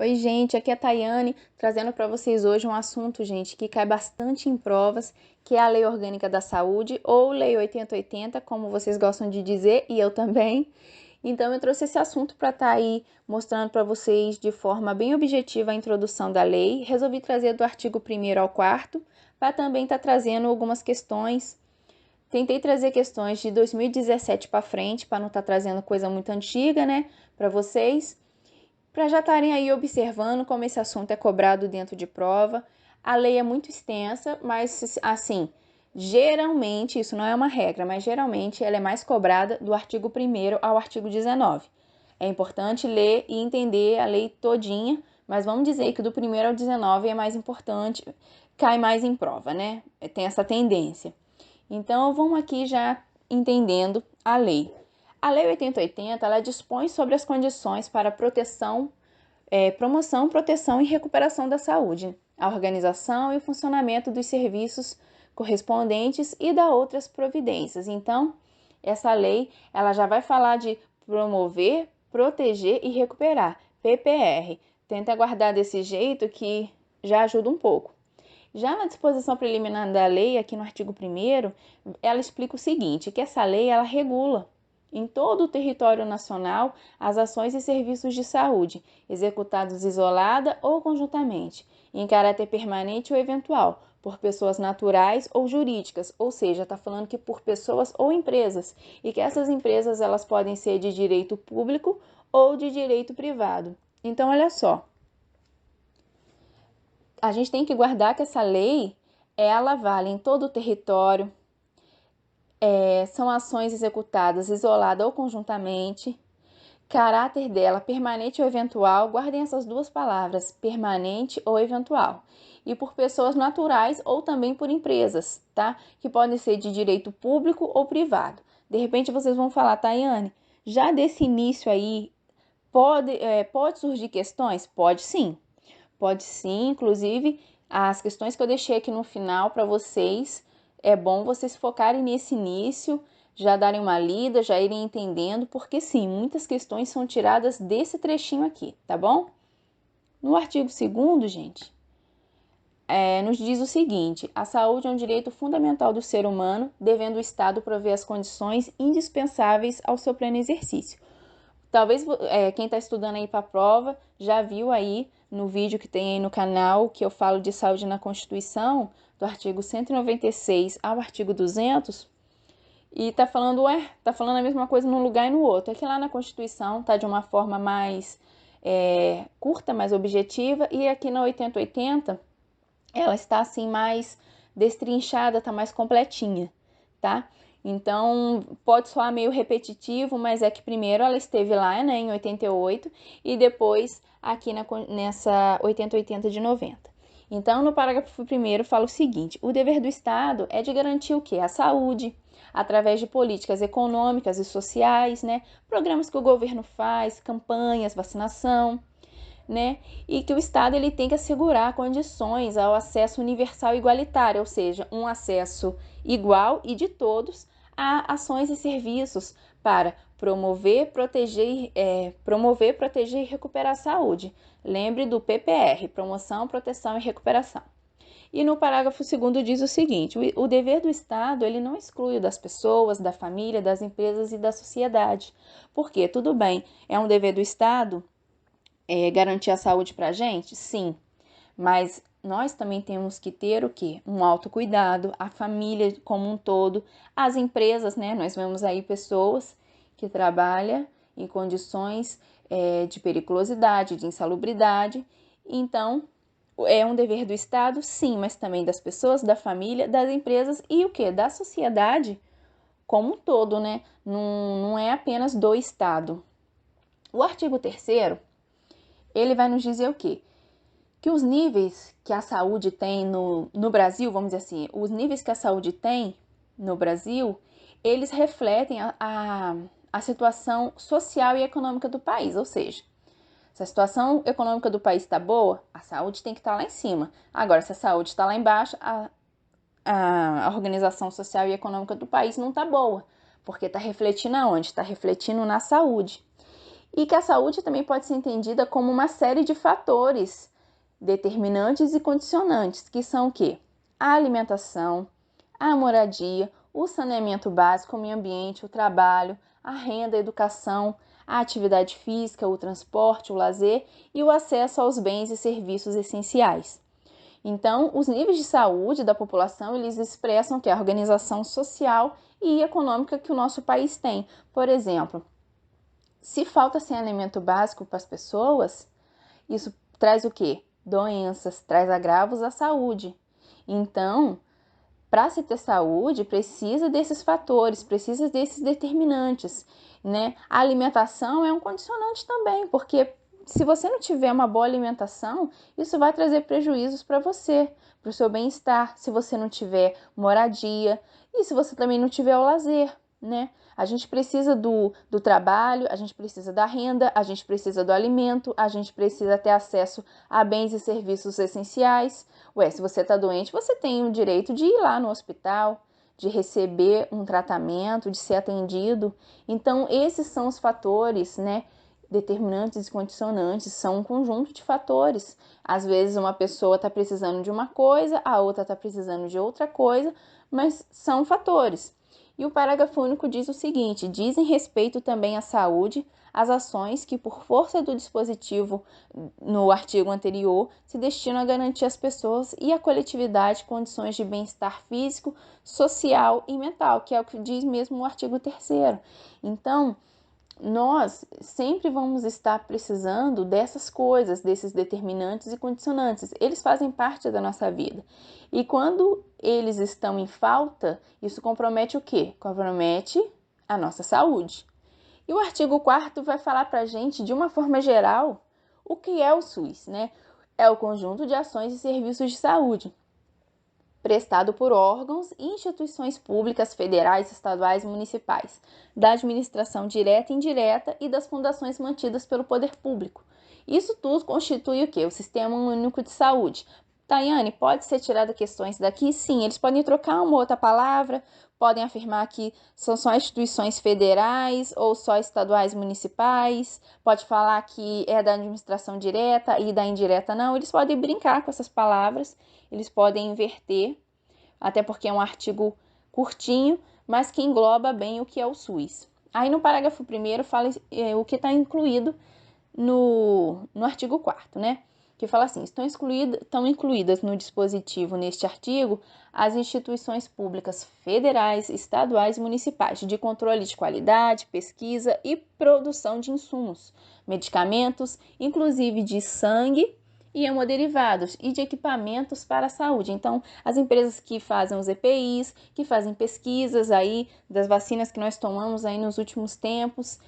Oi, gente, aqui é a Tayane, trazendo para vocês hoje um assunto, gente, que cai bastante em provas, que é a Lei Orgânica da Saúde, ou Lei 8080, como vocês gostam de dizer, e eu também. Então, eu trouxe esse assunto para estar aí mostrando para vocês de forma bem objetiva a introdução da lei. Resolvi trazer do artigo 1º ao 4º, para também estar trazendo algumas questões. Tentei trazer questões de 2017 para frente, para não estar trazendo coisa muito antiga, né, para vocês. Para já estarem aí observando como esse assunto é cobrado dentro de prova. A lei é muito extensa, mas assim, geralmente, isso não é uma regra, mas geralmente ela é mais cobrada do artigo 1º ao artigo 19. É importante ler e entender a lei todinha, mas vamos dizer que do 1º ao 19 é mais importante, cai mais em prova, né? Tem essa tendência. Então, vamos aqui já entendendo a lei. A Lei 8080, ela dispõe sobre as condições para promoção, proteção e recuperação da saúde, a organização e o funcionamento dos serviços correspondentes e da outras providências. Então, essa lei, ela já vai falar de promover, proteger e recuperar, PPR. Tenta guardar desse jeito que já ajuda um pouco. Já na disposição preliminar da lei, aqui no artigo 1º, ela explica o seguinte, que essa lei ela regula em todo o território nacional as ações e serviços de saúde, executados isolada ou conjuntamente, em caráter permanente ou eventual, por pessoas naturais ou jurídicas, ou seja, está falando que por pessoas ou empresas, e que essas empresas elas podem ser de direito público ou de direito privado. Então, olha só, a gente tem que guardar que essa lei, ela vale em todo o território, são ações executadas isolada ou conjuntamente, caráter dela permanente ou eventual, guardem essas duas palavras, permanente ou eventual, e por pessoas naturais ou também por empresas, tá? Que podem ser de direito público ou privado. De repente vocês vão falar, Tayane, já desse início aí, pode surgir questões? Pode sim. Pode sim, inclusive as questões que eu deixei aqui no final para vocês, é bom vocês focarem nesse início, já darem uma lida, já irem entendendo, porque sim, muitas questões são tiradas desse trechinho aqui, tá bom? No artigo 2º, gente, nos diz o seguinte, a saúde é um direito fundamental do ser humano, devendo o Estado prover as condições indispensáveis ao seu pleno exercício. Talvez quem está estudando aí para a prova já viu aí no vídeo que tem aí no canal que eu falo de saúde na Constituição, do artigo 196 ao artigo 200, e tá falando a mesma coisa num lugar e no outro. É que lá na Constituição tá de uma forma mais curta, mais objetiva, e aqui na 8080 ela está assim mais destrinchada, tá mais completinha, tá? Então, pode soar meio repetitivo, mas é que primeiro ela esteve lá, né, em 88, e depois aqui nessa 8080 de 90. Então, no parágrafo 1º fala o seguinte, o dever do Estado é de garantir o quê? A saúde, através de políticas econômicas e sociais, né, programas que o governo faz, campanhas, vacinação, né? E que o Estado ele tem que assegurar condições ao acesso universal e igualitário, ou seja, um acesso igual e de todos a ações e serviços para promover, proteger e recuperar a saúde. Lembre do PPR, promoção, proteção e recuperação. E no parágrafo 2º diz o seguinte, o dever do Estado ele não exclui o das pessoas, da família, das empresas e da sociedade. Porque, tudo bem, é um dever do Estado garantir a saúde para a gente? Sim, mas nós também temos que ter o quê? Um autocuidado, a família como um todo, as empresas, né? Nós vemos aí pessoas que trabalham em condições de periculosidade, de insalubridade, então é um dever do Estado, sim, mas também das pessoas, da família, das empresas e o quê? Da sociedade como um todo, né? Não é apenas do Estado. O artigo 3º ele vai nos dizer o quê? Que os níveis que a saúde tem no Brasil, vamos dizer assim, os níveis que a saúde tem no Brasil, eles refletem a situação social e econômica do país, ou seja, se a situação econômica do país está boa, a saúde tem que estar lá em cima. Agora, se a saúde está lá embaixo, a organização social e econômica do país não está boa, porque está refletindo aonde? Está refletindo na saúde. E que a saúde também pode ser entendida como uma série de fatores determinantes e condicionantes, que são o quê? A alimentação, a moradia, o saneamento básico, o meio ambiente, o trabalho, a renda, a educação, a atividade física, o transporte, o lazer e o acesso aos bens e serviços essenciais. Então, os níveis de saúde da população, eles expressam que a organização social e econômica que o nosso país tem. Por exemplo, se falta saneamento básico para as pessoas, isso traz o quê? Doenças, traz agravos à saúde. Então, para se ter saúde, precisa desses fatores, precisa desses determinantes, né? A alimentação é um condicionante também, porque se você não tiver uma boa alimentação, isso vai trazer prejuízos para você, para o seu bem-estar, se você não tiver moradia e se você também não tiver o lazer, né? A gente precisa do trabalho, a gente precisa da renda, a gente precisa do alimento, a gente precisa ter acesso a bens e serviços essenciais. Ué, se você está doente, você tem o direito de ir lá no hospital, de receber um tratamento, de ser atendido. Então, esses são os fatores, né? Determinantes e condicionantes, são um conjunto de fatores. Às vezes uma pessoa está precisando de uma coisa, a outra está precisando de outra coisa, mas são fatores. E o parágrafo único diz o seguinte: dizem respeito também à saúde as ações que, por força do dispositivo no artigo anterior, se destinam a garantir às pessoas e à coletividade condições de bem-estar físico, social e mental, que é o que diz mesmo o artigo 3º. Então, nós sempre vamos estar precisando dessas coisas, desses determinantes e condicionantes. Eles fazem parte da nossa vida. E quando eles estão em falta, isso compromete o quê? Compromete a nossa saúde. E o artigo 4º vai falar para a gente, de uma forma geral, o que é o SUS, né? É o conjunto de ações e serviços de saúde prestado por órgãos e instituições públicas federais, estaduais e municipais, da administração direta e indireta e das fundações mantidas pelo poder público. Isso tudo constitui o quê? O Sistema Único de Saúde. Tayane, pode ser tirada questões daqui? Sim, eles podem trocar uma outra palavra, podem afirmar que são só instituições federais ou só estaduais e municipais, pode falar que é da administração direta e da indireta não, eles podem brincar com essas palavras, eles podem inverter, até porque é um artigo curtinho, mas que engloba bem o que é o SUS. Aí no parágrafo 1º fala o que está incluído no artigo 4º, né? Que fala assim: estão incluídas no dispositivo neste artigo as instituições públicas federais, estaduais e municipais de controle de qualidade, pesquisa e produção de insumos, medicamentos, inclusive de sangue e hemoderivados e de equipamentos para a saúde. Então, as empresas que fazem os EPIs, que fazem pesquisas aí das vacinas que nós tomamos aí nos últimos tempos.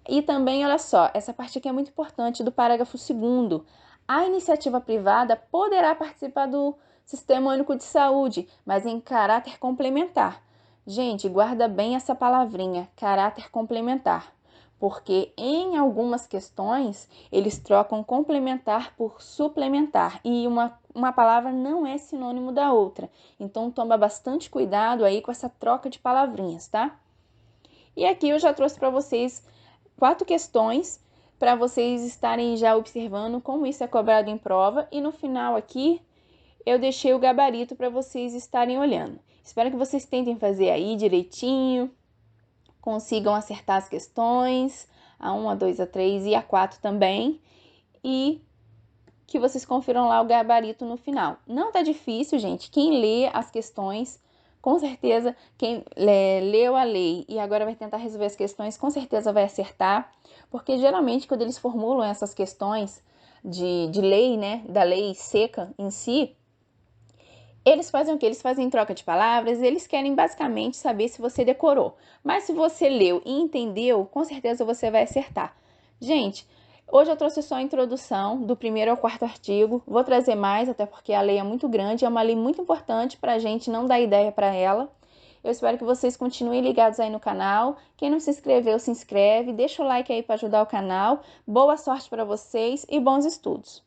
E também, olha só, essa parte aqui é muito importante do parágrafo 2º. A iniciativa privada poderá participar do Sistema Único de Saúde, mas em caráter complementar. Gente, guarda bem essa palavrinha, caráter complementar, porque em algumas questões eles trocam complementar por suplementar e uma palavra não é sinônimo da outra. Então, toma bastante cuidado aí com essa troca de palavrinhas, tá? E aqui eu já trouxe para vocês 4 questões para vocês estarem já observando como isso é cobrado em prova. E no final aqui, eu deixei o gabarito para vocês estarem olhando. Espero que vocês tentem fazer aí direitinho, consigam acertar as questões, a 1, a 2, a 3 e a 4 também. E que vocês confiram lá o gabarito no final. Não tá difícil, gente. Quem lê as questões, com certeza, quem leu a lei e agora vai tentar resolver as questões, com certeza vai acertar. Porque geralmente quando eles formulam essas questões de lei, né, da lei seca em si, eles fazem o quê? Eles fazem troca de palavras, eles querem basicamente saber se você decorou. Mas se você leu e entendeu, com certeza você vai acertar. Gente, hoje eu trouxe só a introdução do 1º ao 4º artigo. Vou trazer mais, até porque a lei é muito grande, é uma lei muito importante para a gente não dar ideia para ela. Eu espero que vocês continuem ligados aí no canal. Quem não se inscreveu, se inscreve. Deixa o like aí para ajudar o canal. Boa sorte para vocês e bons estudos!